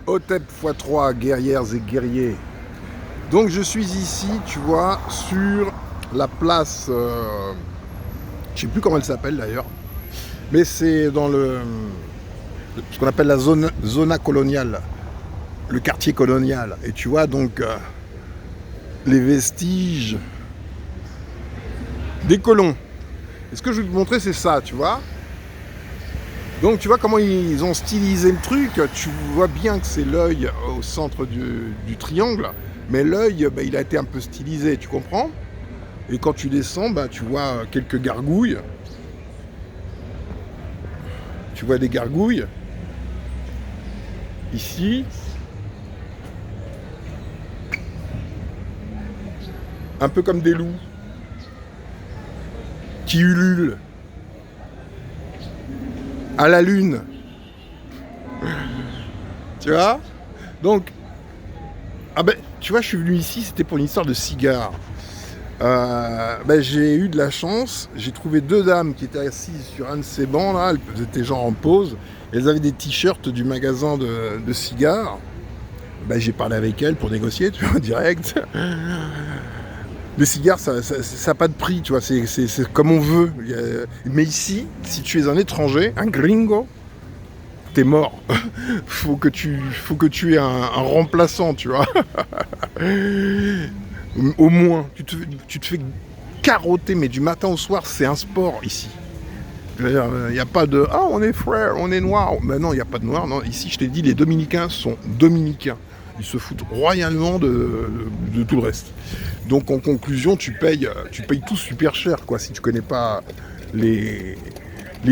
Hotep x3, guerrières et guerriers. Donc je suis ici, tu vois, sur la place, je sais plus comment elle s'appelle d'ailleurs, mais c'est dans ce qu'on appelle la zona coloniale, le quartier colonial. Et tu vois donc les vestiges des colons. Et ce que je vais te montrer, c'est ça, tu vois. Donc tu vois comment ils ont stylisé le truc. Tu vois bien que c'est l'œil au centre du triangle, mais l'œil, il a été un peu stylisé, tu comprends? Et quand tu descends, tu vois quelques gargouilles. Tu vois des gargouilles. Ici. Un peu comme des loups. Qui ululent. À la lune. Tu vois? Donc, tu vois, je suis venu ici, c'était pour une histoire de cigares. J'ai eu de la chance, j'ai trouvé deux dames qui étaient assises sur un de ces bancs là, elles étaient genre en pause, elles avaient des t-shirts du magasin de cigares. J'ai parlé avec elles pour négocier, tu vois, direct. Les cigares, ça n'a pas de prix, tu vois, c'est comme on veut. Mais ici, si tu es un étranger, un gringo, t'es mort. faut que tu aies un remplaçant, tu vois. Au moins, tu te fais carotter, mais du matin au soir, c'est un sport ici. Il n'y a pas de « Ah, on est frères, on est noirs ». Mais non, il n'y a pas de noirs. Non. Ici, je t'ai dit, les dominicains sont dominicains. Ils se foutent royalement de tout le reste. Donc, en conclusion, tu payes tout super cher, quoi, si tu connais pas les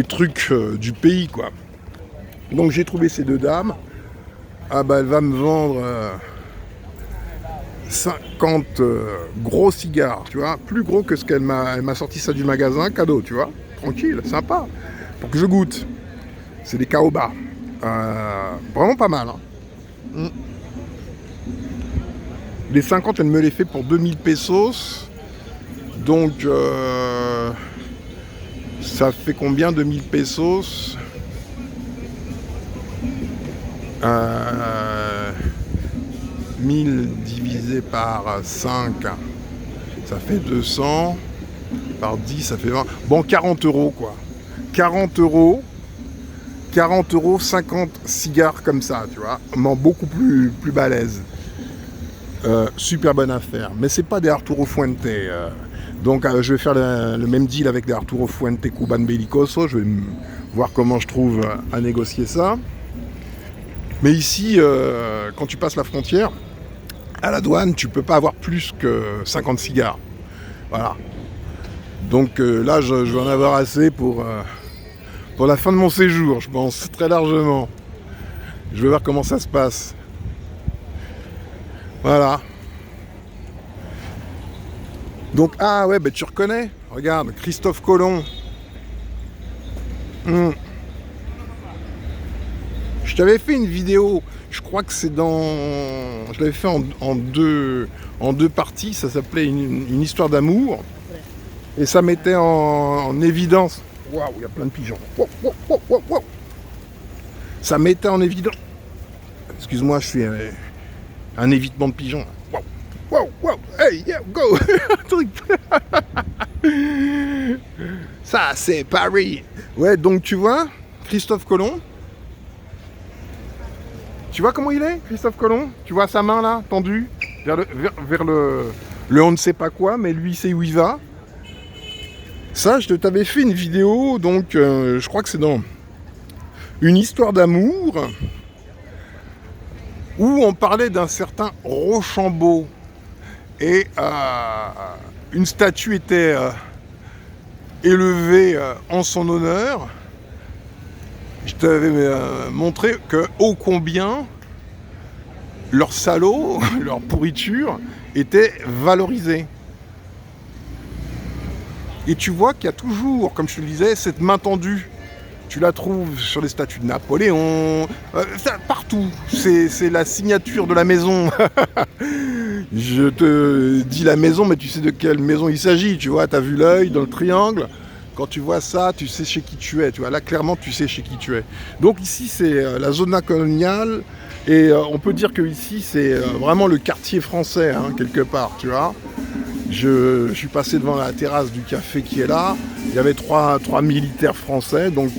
trucs du pays, quoi. Donc, j'ai trouvé ces deux dames. Elle va me vendre 50 gros cigares, tu vois, plus gros que ce qu'elle m'a sorti ça du magasin, cadeau, tu vois, tranquille, sympa, pour que je goûte. C'est des caobas, vraiment pas mal. Hein. Les 50, elle me les fait pour 2000 pesos, donc ça fait combien 2000 pesos 1000 divisé par 5, ça fait 200, par 10, ça fait 20. Bon, 40 euros, quoi. 40 euros, 50 cigares comme ça, tu vois. Mais beaucoup plus balèze. Super bonne affaire. Mais c'est pas des Arturo Fuente. Donc, je vais faire le même deal avec des Arturo Fuente Cuban Bellicoso. Je vais voir comment je trouve à négocier ça. Mais ici, quand tu passes la frontière, à la douane, tu peux pas avoir plus que 50 cigares. Voilà. Donc là, je vais en avoir assez pour la fin de mon séjour, je pense, très largement. Je vais voir comment ça se passe. Voilà. Donc, tu reconnais. Regarde, Christophe Colomb. Je t'avais fait une vidéo, je crois que c'est je l'avais fait en deux parties, ça s'appelait une histoire d'amour. Et ça mettait en évidence... Waouh, il y a plein de pigeons. Wow. Ça mettait en évidence... Excuse-moi, je suis un évitement de pigeons. Wow, hey, yeah, go. Ça, c'est Paris. Ouais, donc tu vois, Christophe Colomb. Tu vois comment il est, Christophe Colomb? Tu vois sa main là, tendue vers le on ne sait pas quoi, mais lui, il sait où il va. Ça, je t'avais fait une vidéo, donc je crois que c'est dans une histoire d'amour, où on parlait d'un certain Rochambeau. Et une statue était élevée en son honneur. Je t'avais montré que ô combien leur salaud, leur pourriture était valorisée. Et tu vois qu'il y a toujours, comme je te le disais, cette main tendue. Tu la trouves sur les statues de Napoléon, partout. C'est la signature de la maison. Je te dis la maison, mais tu sais de quelle maison il s'agit. Tu vois, tu as vu l'œil dans le triangle. Quand tu vois ça, tu sais chez qui tu es. Tu vois, là, clairement, tu sais chez qui tu es. Donc ici, c'est la zona coloniale. Et on peut dire que ici c'est vraiment le quartier français, hein, quelque part, tu vois. Je suis passé devant la terrasse du café qui est là. Il y avait trois militaires français, donc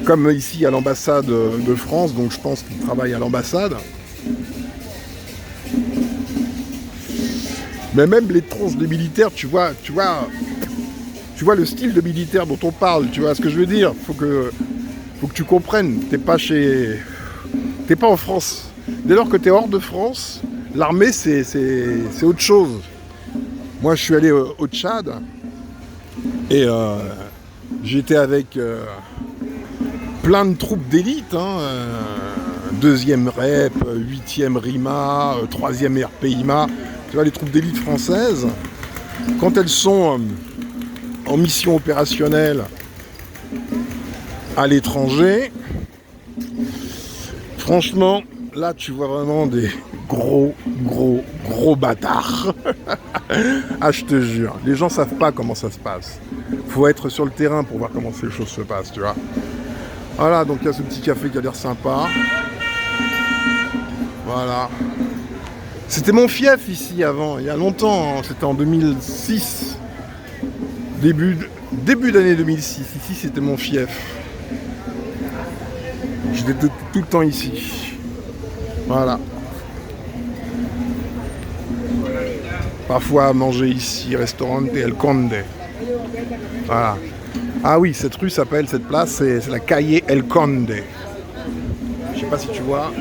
comme ici à l'ambassade de France, donc je pense qu'ils travaillent à l'ambassade. Mais même les tronches des militaires, tu vois le style de militaire dont on parle, tu vois ce que je veux dire. Faut que tu comprennes, t'es pas en France. Dès lors que t'es hors de France, l'armée c'est autre chose. Moi je suis allé au Tchad et j'étais avec plein de troupes d'élite, hein, 2e REP, 8e RIMA, 3e RPIMA, tu vois les troupes d'élite françaises, quand elles sont en mission opérationnelle à l'étranger, franchement, là tu vois vraiment des gros bâtards. Ah, je te jure, les gens savent pas comment ça se passe. Faut être sur le terrain pour voir comment ces choses se passent, tu vois. Voilà, donc il y a ce petit café qui a l'air sympa. Voilà. C'était mon fief ici avant, il y a longtemps, hein. C'était en 2006. Début d'année 2006. Ici, c'était mon fief. J'étais tout le temps ici. Voilà. Parfois manger ici, restaurante El Conde. Voilà. Ah oui, cette rue s'appelle, cette place, c'est la Calle El Conde. Je sais pas si tu vois,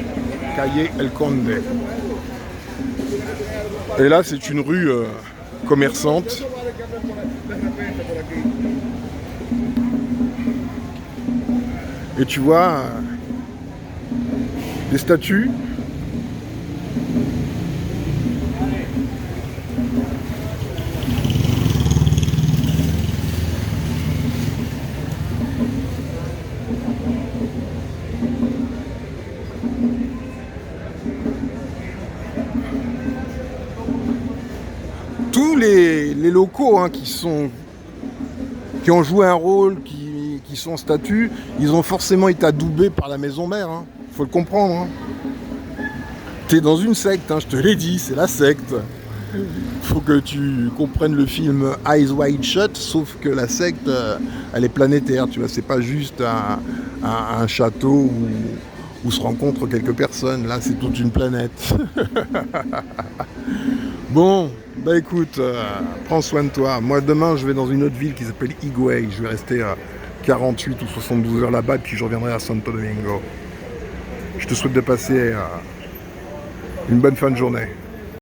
Calle El Conde. Et là, c'est une rue commerçante. Et tu vois des statues. Tous les locaux, hein, qui ont joué un rôle, qui sont en statut, ils ont forcément été adoubés par la maison mère. Hein. Faut le comprendre. Hein. T'es dans une secte, hein, je te l'ai dit, c'est la secte. Faut que tu comprennes le film Eyes Wide Shut, sauf que la secte, elle est planétaire, tu vois, c'est pas juste un château où se rencontrent quelques personnes, là c'est toute une planète. Bon, bah écoute, prends soin de toi. Moi demain je vais dans une autre ville qui s'appelle Higüey, je vais rester 48 ou 72 heures là-bas, puis je reviendrai à Santo Domingo. Je te souhaite de passer une bonne fin de journée.